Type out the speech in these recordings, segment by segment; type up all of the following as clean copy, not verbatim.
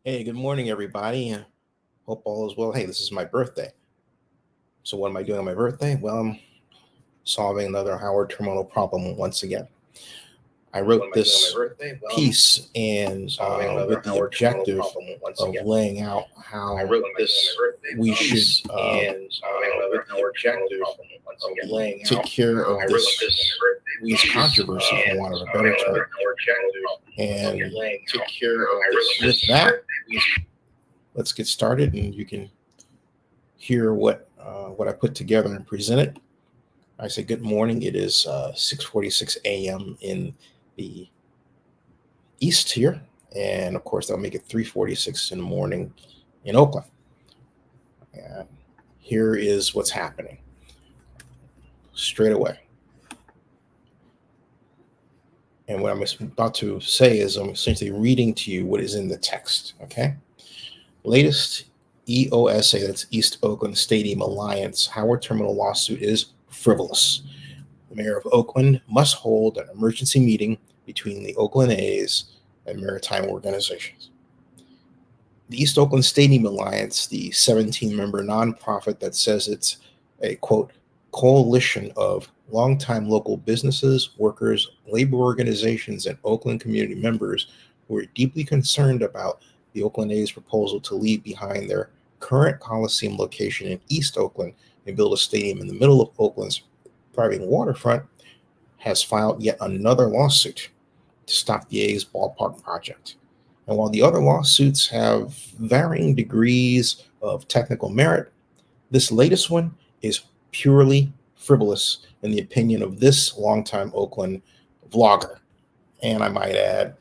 Hey, good morning, everybody. Hope all is well. Hey, this is my birthday. So, what am I doing on my birthday? Well, I'm solving another Howard Terminal problem once again. I wrote this piece and with the objective of laying out how we should take care of this Lee's controversy, for want of a better term. And with that, let's get started, and you can hear what I put together and presented. I say good morning. It is 6:46 a.m. in the east here, and of course that'll make it 3:46 in the morning in Oakland. And here is what's happening straight away. And what I'm about to say is I'm essentially reading to you what is in the text. Okay. Latest EOSA, that's East Oakland Stadium Alliance, Howard Terminal lawsuit is frivolous. The mayor of Oakland must hold an emergency meeting between the Oakland A's and Maritime organizations. The East Oakland Stadium Alliance, the 17-member nonprofit that says it's a, quote, coalition of longtime local businesses, workers, labor organizations, and Oakland community members who are deeply concerned about the Oakland A's proposal to leave behind their current Coliseum location in East Oakland and build a stadium in the middle of Oakland's thriving waterfront, has filed yet another lawsuit to stop the A's ballpark project. And while the other lawsuits have varying degrees of technical merit, this latest one is purely frivolous in the opinion of this longtime Oakland vlogger, and I might add,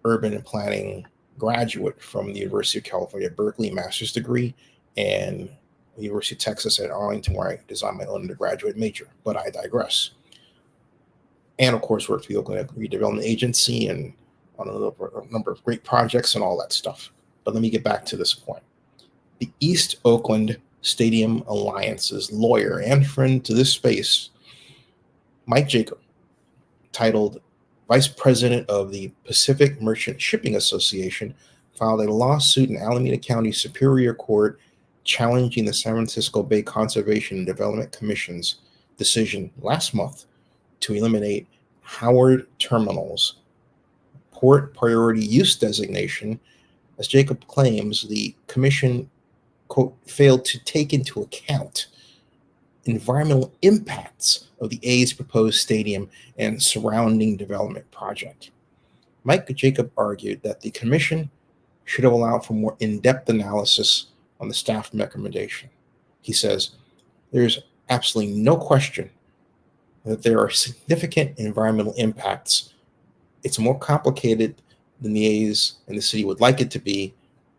urban planning graduate from the University of California, Berkeley, master's degree, and the University of Texas at Arlington, where I designed my own undergraduate major, but I digress. And of course, worked for the Oakland Redevelopment Agency and on a number of great projects and all that stuff. But let me get back to this point. The East Oakland Stadium Alliance's lawyer and friend to this space, Mike Jacob, titled Vice President of the Pacific Merchant Shipping Association, filed a lawsuit in Alameda County Superior Court challenging the San Francisco Bay Conservation and Development Commission's decision last month to eliminate Howard Terminal's Port Priority Use designation. As Jacob claims, the commission, quote, failed to take into account environmental impacts of the A's proposed stadium and surrounding development project. Mike Jacob argued that the commission should have allowed for more in-depth analysis on the staff recommendation. He says, there's absolutely no question that there are significant environmental impacts. It's more complicated than the A's and the city would like it to be.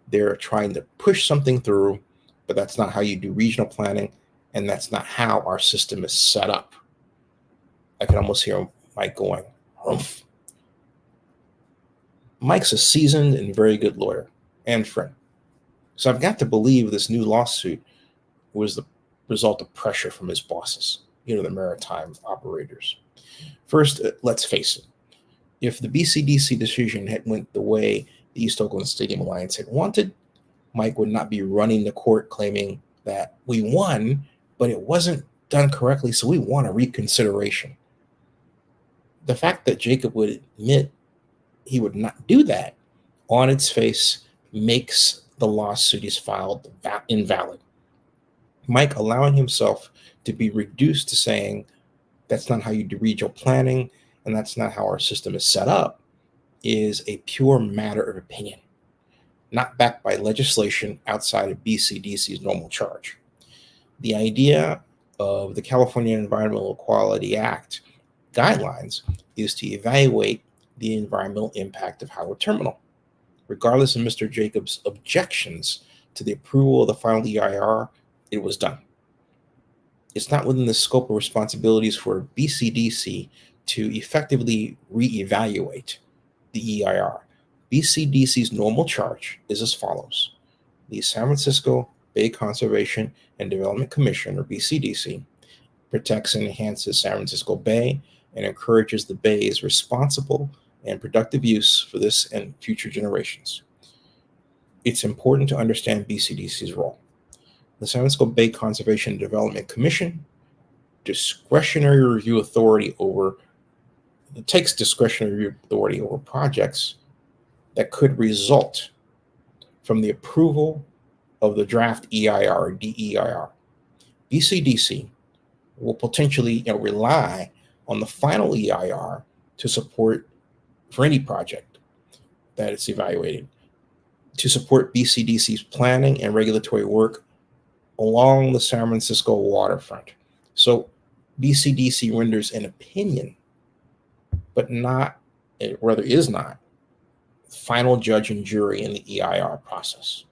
They're trying to push something through, but that's not how you do regional planning. And that's not how our system is set up. I can almost hear Mike going, humph. Mike's a seasoned and very good lawyer and friend. So I've got to believe this new lawsuit was the result of pressure from his bosses, the Maritime operators. First, let's face it. If the BCDC decision had went the way the East Oakland Stadium Alliance had wanted, Mike would not be running the court claiming that we won, but it wasn't done correctly, so we want a reconsideration. The fact that Jacob would admit he would not do that on its face makes the lawsuit he's filed invalid. Mike allowing himself to be reduced to saying that's not how you do regional planning and that's not how our system is set up is a pure matter of opinion, not backed by legislation outside of BCDC's normal charge. The idea of the California Environmental Quality Act guidelines is to evaluate the environmental impact of Howard Terminal. Regardless of Mr. Jacobs' objections to the approval of the final EIR, it was done. It's not within the scope of responsibilities for BCDC to effectively reevaluate the EIR. BCDC's normal charge is as follows. The San Francisco Bay Conservation and Development Commission, or BCDC, protects and enhances San Francisco Bay and encourages the Bay's responsible and productive use for this and future generations. it's important to understand BCDC's role. The San Francisco Bay Conservation and Development Commission discretionary review authority over it takes discretionary review authority over projects that could result from the approval of the draft EIR or DEIR. BCDC will potentially rely on the final EIR to support for any project that it's evaluated to support BCDC's planning and regulatory work along the San Francisco waterfront. So BCDC renders an opinion, but is not final judge and jury in the EIR process.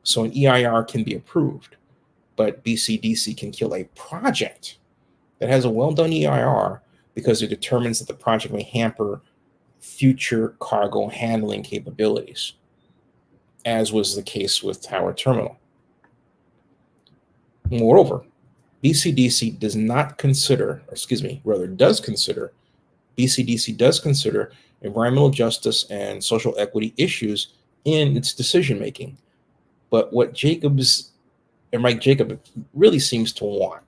So an EIR can be approved, but BCDC can kill a project that has a well-done EIR because it determines that the project may hamper future cargo handling capabilities, as was the case with Howard Terminal. Moreover, BCDC does consider environmental justice and social equity issues in its decision-making. But what Mike Jacobs really seems to want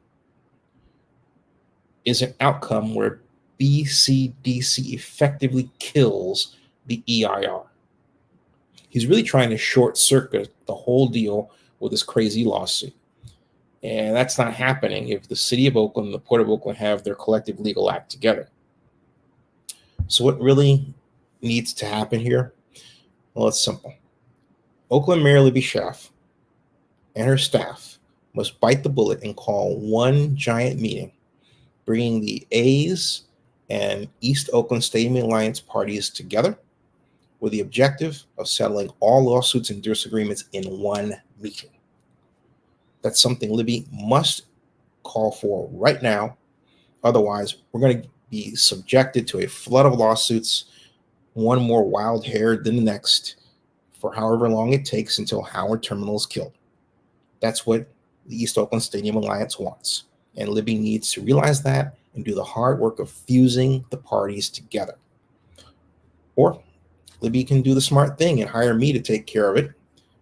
is an outcome where BCDC effectively kills the EIR. He's really trying to short circuit the whole deal with this crazy lawsuit. And that's not happening if the city of Oakland and the Port of Oakland have their collective legal act together. So what really needs to happen here? Well, it's simple. Oakland Mayor Libby Schaaf and her staff must bite the bullet and call one giant meeting, bringing the A's and East Oakland Stadium Alliance parties together with the objective of settling all lawsuits and disagreements in one meeting. That's something Libby must call for right now. Otherwise, we're going to be subjected to a flood of lawsuits, one more wild-haired than the next, for however long it takes until Howard Terminal is killed. That's what the East Oakland Stadium Alliance wants. And Libby needs to realize that and do the hard work of fusing the parties together. Or Libby can do the smart thing and hire me to take care of it.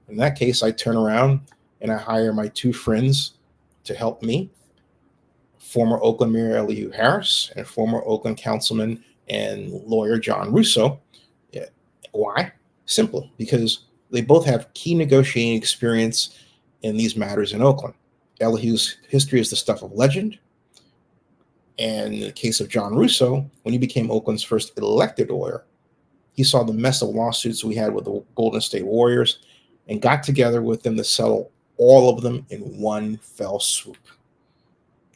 In that case, I turn around and I hire my two friends to help me, former Oakland Mayor Elihu Harris and former Oakland Councilman and lawyer John Russo. Yeah. Why? Simply because they both have key negotiating experience in these matters in Oakland. Elihu's history is the stuff of legend. And in the case of John Russo, when he became Oakland's first elected lawyer, he saw the mess of lawsuits we had with the Golden State Warriors and got together with them to settle all of them in one fell swoop.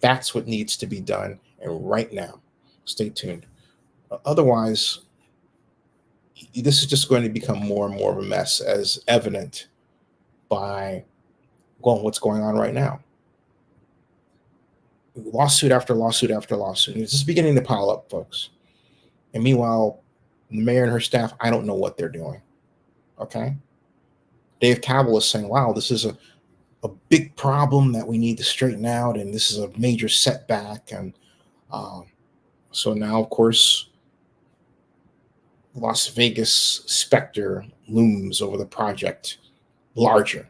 That's what needs to be done, and right now. Stay tuned. Otherwise, this is just going to become more and more of a mess, as evident by what's going on right now. Lawsuit after lawsuit after lawsuit. It's just beginning to pile up, folks. And meanwhile, the mayor and her staff, I don't know what they're doing. Okay? Dave Cabell is saying, wow, this is a big problem that we need to straighten out, and this is a major setback. And so now, of course, Las Vegas specter looms over the project larger.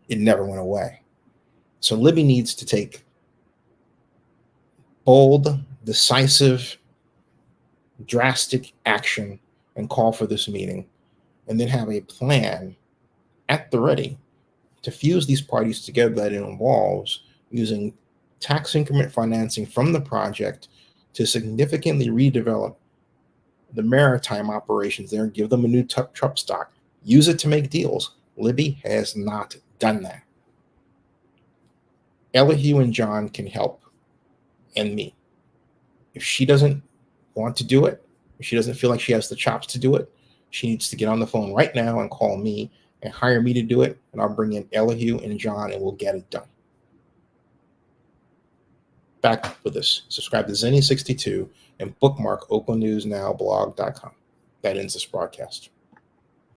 It never went away. So Libby needs to take bold, decisive, drastic action and call for this meeting, and then have a plan at the ready to fuse these parties together that it involves using tax increment financing from the project to significantly redevelop the maritime operations there, give them a new truck stock, use it to make deals. Libby has not done that. Elihu and John can help, and me. If she doesn't want to do it, if she doesn't feel like she has the chops to do it, she needs to get on the phone right now and call me and hire me to do it, and I'll bring in Elihu and John, and we'll get it done. Back with this. Subscribe to Zenny62 and bookmark oaklandnewsnowblog.com. That ends this broadcast.